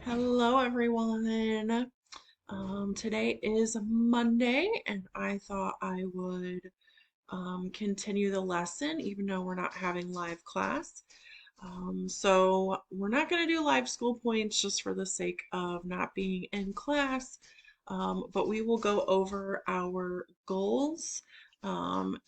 Hello, everyone. Today is Monday, and I thought I would continue the lesson even though we're not having live class. So we're not going to do live school points just for the sake of not being in class, but we will go over our goals. Um,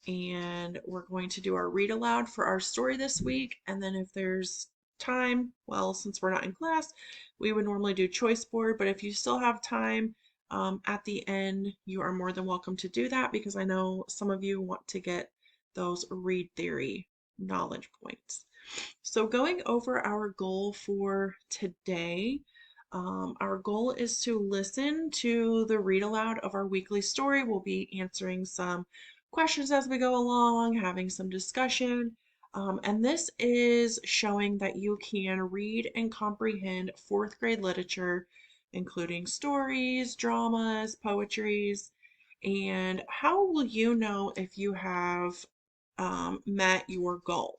and we're going to do our read aloud for our story this week. And then if there's time, well, since we're not in class, we would normally do choice board. But if you still have time at the end, you are more than welcome to do that because I know some of you want to get those read theory knowledge points. So going over our goal for today, our goal is to listen to the read aloud of our weekly story. We'll be answering some questions as we go along, having some discussion. And this is showing that you can read and comprehend fourth grade literature, including stories, dramas, poetries. And how will you know if you have met your goal?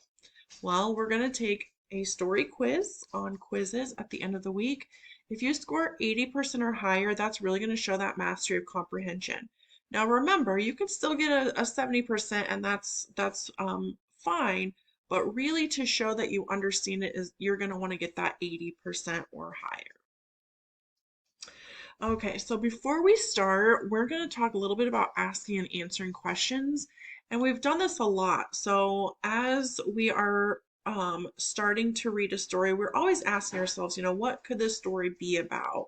Well, we're going to take a story quiz on quizzes at the end of the week. If you score 80% or higher, that's really going to show that mastery of comprehension. Now remember, you can still get a 70% and that's fine, but really to show that you understand it is you're going to want to get that 80% or higher. Okay, so before we start, we're going to talk a little bit about asking and answering questions. And we've done this a lot. So as we are starting to read a story, we're always asking ourselves, what could this story be about?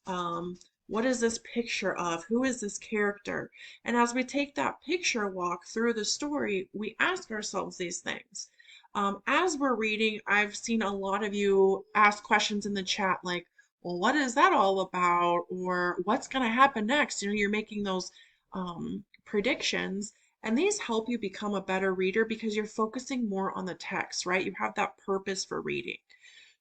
Um, what is this picture of? Who is this character? And as we take that picture walk through the story, we ask ourselves these things. As we're reading, I've seen a lot of you ask questions in the chat like, well, what is that all about? Or what's going to happen next? You're making those predictions, and these help you become a better reader because you're focusing more on the text, right? You have that purpose for reading.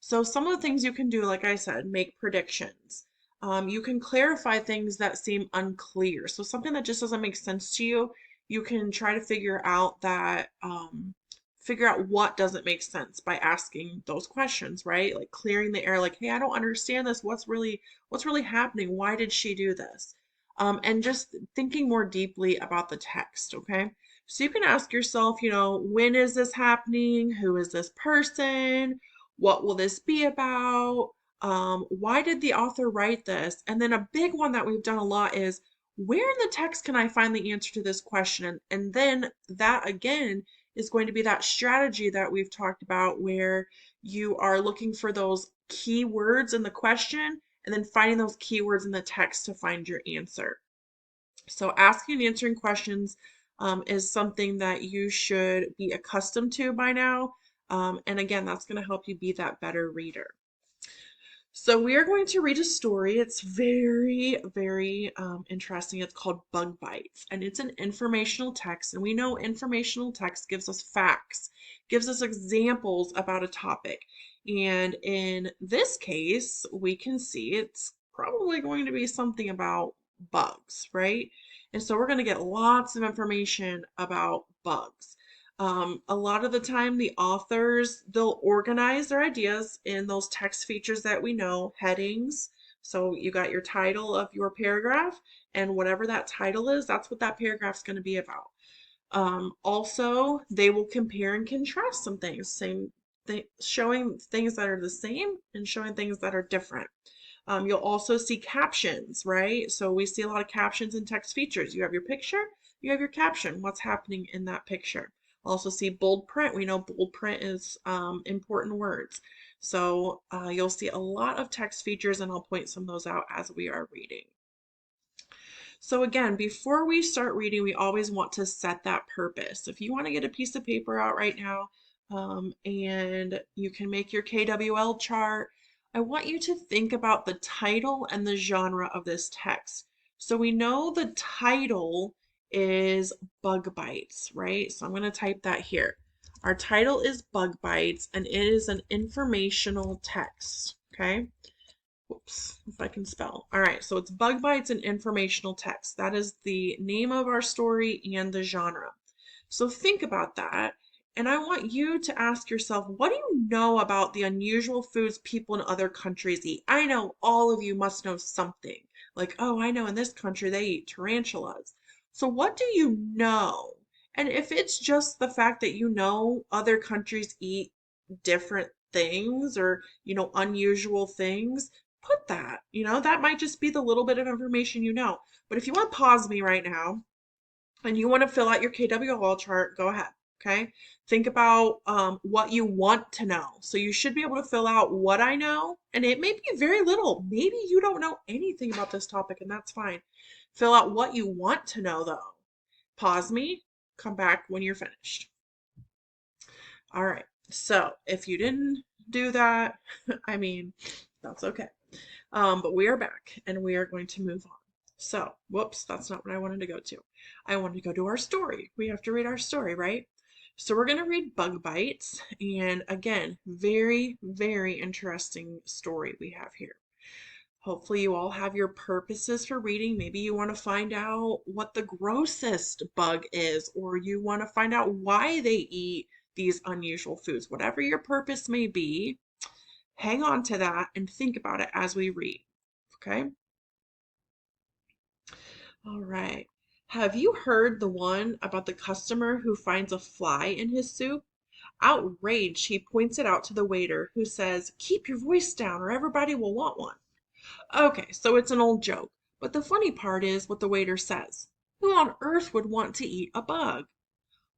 So, some of the things you can do, like I said, make predictions. You can clarify things that seem unclear. So, something that just doesn't make sense to you, you can try to figure out what doesn't make sense by asking those questions, right? Like clearing the air, like, hey, I don't understand this. What's really happening? Why did she do this? And just thinking more deeply about the text, okay? So you can ask yourself, when is this happening? Who is this person? What will this be about? Why did the author write this? And then a big one that we've done a lot is where in the text can I find the answer to this question? And then that again is going to be that strategy that we've talked about where you are looking for those keywords in the question and then finding those keywords in the text to find your answer. So asking and answering questions is something that you should be accustomed to by now. And again, that's going to help you be that better reader. So we are going to read a story. It's very, very interesting. It's called Bug Bites, and it's an informational text. And we know informational text gives us facts, gives us examples about a topic. And in this case, we can see it's probably going to be something about bugs, right? And so we're going to get lots of information about bugs. A lot of the time, the authors, they'll organize their ideas in those text features that we know, headings. So you got your title of your paragraph, and whatever that title is, that's what that paragraph's going to be about. Also, they will compare and contrast some things, showing things that are the same and showing things that are different. You'll also see captions, right? So we see a lot of captions in text features. You have your picture, you have your caption, what's happening in that picture. Also see bold print. We know bold print is important words. So you'll see a lot of text features, and I'll point some of those out as we are reading. So again, before we start reading, we always want to set that purpose. If you want to get a piece of paper out right now, and you can make your KWL chart, I want you to think about the title and the genre of this text. So we know the title is Bug Bites, right? So I'm going to type that here. Our title is Bug Bites, and it is an informational text, okay? Whoops, if I can spell. All right, so it's Bug Bites and informational text. That is the name of our story and the genre. So think about that. And I want you to ask yourself, what do you know about the unusual foods people in other countries eat? I know all of you must know something. Like, oh, I know in this country they eat tarantulas. So what do you know? And if it's just the fact that you know other countries eat different things or, unusual things, put that. That might just be the little bit of information you know. But if you want to pause me right now, and you want to fill out your KWL chart, go ahead. Okay. Think about what you want to know. So you should be able to fill out what I know, and it may be very little. Maybe you don't know anything about this topic, and that's fine. Fill out what you want to know, though. Pause me, come back when you're finished. All right. So if you didn't do that, I mean, that's okay. But we are back and we are going to move on. So, whoops, that's not what I wanted to go to. I wanted to go to our story. We have to read our story, right? So we're going to read Bug Bites. And again, very, very interesting story we have here. Hopefully you all have your purposes for reading. Maybe you want to find out what the grossest bug is, or you want to find out why they eat these unusual foods. Whatever your purpose may be, hang on to that and think about it as we read. Okay? All right. Have you heard the one about the customer who finds a fly in his soup? Outraged, he points it out to the waiter, who says, "Keep your voice down or everybody will want one." Okay, so it's an old joke. But the funny part is what the waiter says. Who on earth would want to eat a bug?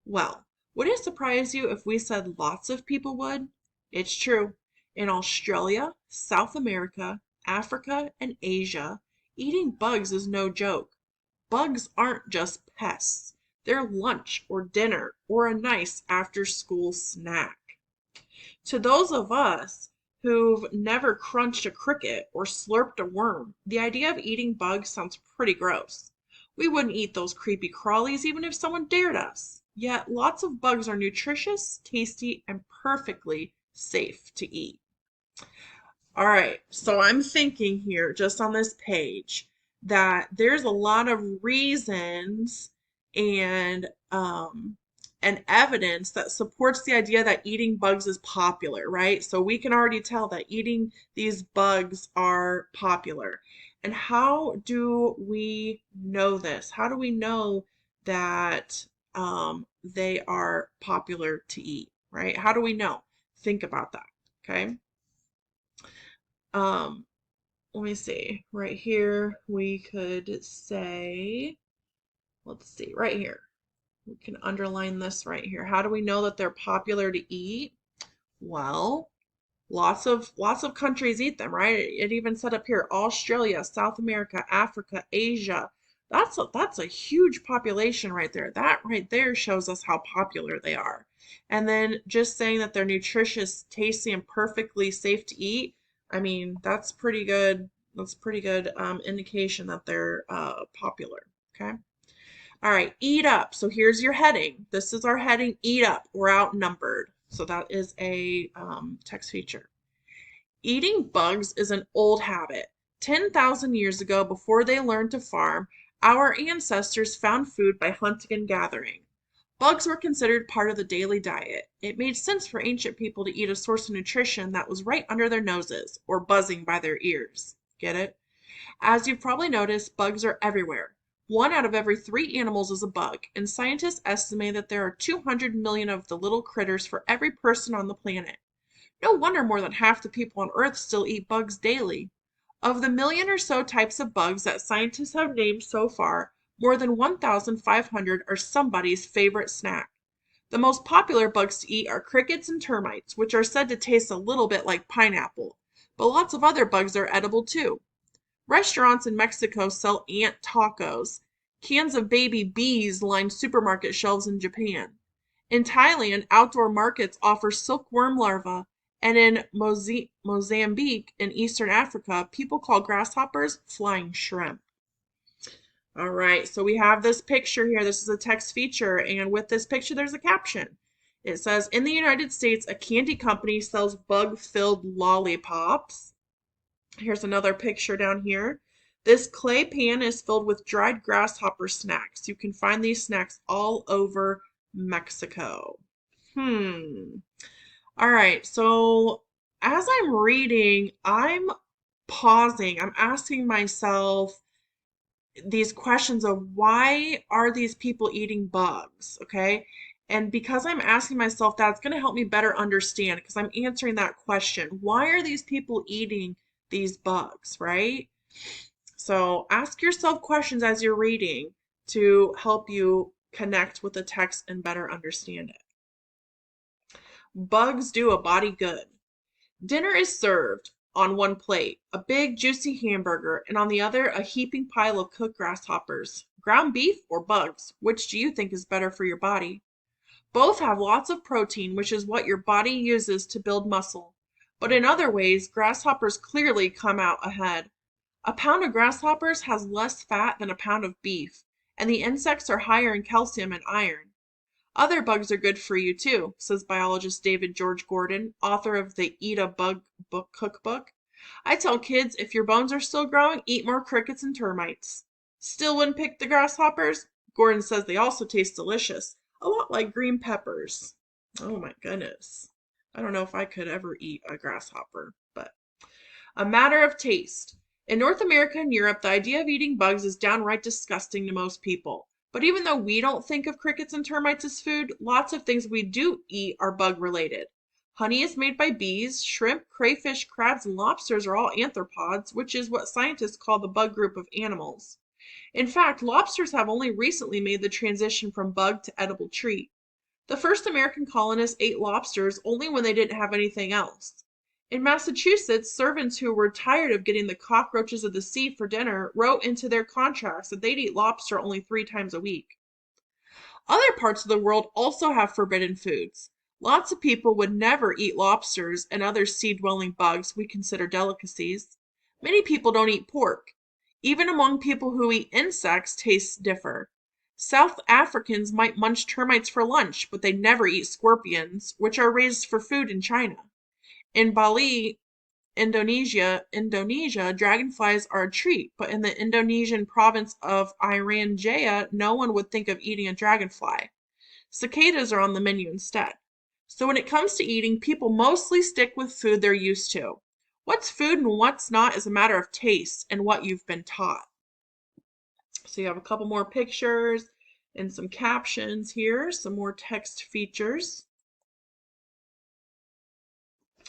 Well, would it surprise you if we said lots of people would? It's true. In Australia, South America, Africa, and Asia, eating bugs is no joke. Bugs aren't just pests. They're lunch or dinner or a nice after-school snack. To those of us who've never crunched a cricket or slurped a worm, the idea of eating bugs sounds pretty gross. We wouldn't eat those creepy crawlies even if someone dared us. Yet lots of bugs are nutritious, tasty, and perfectly safe to eat. All right, so I'm thinking here, just on this page, that there's a lot of reasons and and evidence that supports the idea that eating bugs is popular, right? So we can already tell that eating these bugs are popular. And how do we know this? How do we know that they are popular to eat, right? How do we know? Think about that, okay? Um, Let me see. Right here, we could say, let's see, right here. We can underline this right here. How do we know that they're popular to eat? Well, lots of countries eat them, right? It even said up here, Australia, South America, Africa, Asia. That's a huge population right there. That right there shows us how popular they are. And then just saying that they're nutritious, tasty, and perfectly safe to eat, I mean, that's pretty good. That's pretty good indication that they're popular. Okay. All right, eat up. So here's your heading. This is our heading, eat up. We're outnumbered. So that is a text feature. Eating bugs is an old habit. 10,000 years ago, before they learned to farm, our ancestors found food by hunting and gathering. Bugs were considered part of the daily diet. It made sense for ancient people to eat a source of nutrition that was right under their noses or buzzing by their ears. Get it? As you've probably noticed, bugs are everywhere. One out of every 3 animals is a bug, and scientists estimate that there are 200 million of the little critters for every person on the planet. No wonder more than half the people on Earth still eat bugs daily. Of the million or so types of bugs that scientists have named so far, more than 1,500 are somebody's favorite snack. The most popular bugs to eat are crickets and termites, which are said to taste a little bit like pineapple, but lots of other bugs are edible too. Restaurants in Mexico sell ant tacos. Cans of baby bees line supermarket shelves in Japan. In Thailand, outdoor markets offer silkworm larvae, and in Mozambique in Eastern Africa, people call grasshoppers flying shrimp. All right, so we have this picture here. This is a text feature, and with this picture, there's a caption. It says, in the United States, a candy company sells bug-filled lollipops. Here's another picture down here. This clay pan is filled with dried grasshopper snacks. You can find these snacks all over Mexico. Hmm. All right. So as I'm reading, I'm pausing. I'm asking myself these questions of why are these people eating bugs? Okay. And because I'm asking myself that, it's going to help me better understand because I'm answering that question. Why are these people eating these bugs, right? So ask yourself questions as you're reading to help you connect with the text and better understand it. Bugs do a body good. Dinner is served on one plate, a big juicy hamburger, and on the other a heaping pile of cooked grasshoppers. Ground beef or bugs? Which do you think is better for your body? Both have lots of protein, which is what your body uses to build muscle. But in other ways, grasshoppers clearly come out ahead. A pound of grasshoppers has less fat than a pound of beef, and the insects are higher in calcium and iron. Other bugs are good for you too, says biologist David George Gordon, author of the Eat a Bug book cookbook. I tell kids if your bones are still growing, eat more crickets and termites. Still wouldn't pick the grasshoppers? Gordon says they also taste delicious, a lot like green peppers. Oh my goodness. I don't know if I could ever eat a grasshopper, but a matter of taste. In North America and Europe, the idea of eating bugs is downright disgusting to most people. But even though we don't think of crickets and termites as food, lots of things we do eat are bug related. Honey is made by bees, shrimp, crayfish, crabs, and lobsters are all arthropods, which is what scientists call the bug group of animals. In fact, lobsters have only recently made the transition from bug to edible treat. The first American colonists ate lobsters only when they didn't have anything else. In Massachusetts, servants who were tired of getting the cockroaches of the sea for dinner wrote into their contracts that they'd eat lobster only 3 times a week. Other parts of the world also have forbidden foods. Lots of people would never eat lobsters and other sea dwelling bugs we consider delicacies. Many people don't eat pork. Even among people who eat insects, tastes differ. South Africans might munch termites for lunch, but they never eat scorpions, which are raised for food in China. In Bali, Indonesia, dragonflies are a treat, but in the Indonesian province of Irian Jaya, no one would think of eating a dragonfly. Cicadas are on the menu instead. So when it comes to eating, people mostly stick with food they're used to. What's food and what's not is a matter of taste and what you've been taught. So you have a couple more pictures and some captions here, some more text features.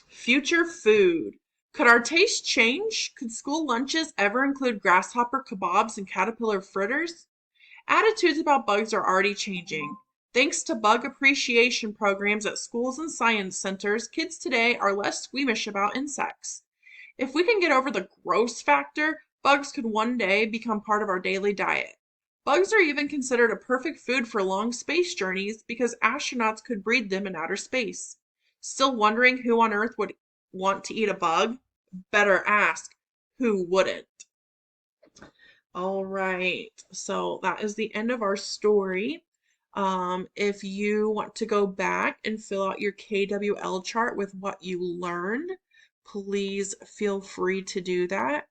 Future food. Could our taste change? Could school lunches ever include grasshopper kebabs and caterpillar fritters? Attitudes about bugs are already changing. Thanks to bug appreciation programs at schools and science centers, kids today are less squeamish about insects. If we can get over the gross factor, bugs could one day become part of our daily diet. Bugs are even considered a perfect food for long space journeys because astronauts could breed them in outer space. Still wondering who on Earth would want to eat a bug? Better ask, who wouldn't? All right, so that is the end of our story. If you want to go back and fill out your KWL chart with what you learned, please feel free to do that.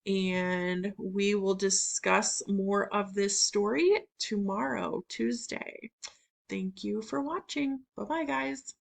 And we will discuss more of this story tomorrow, Tuesday. Thank you for watching. Bye bye, guys.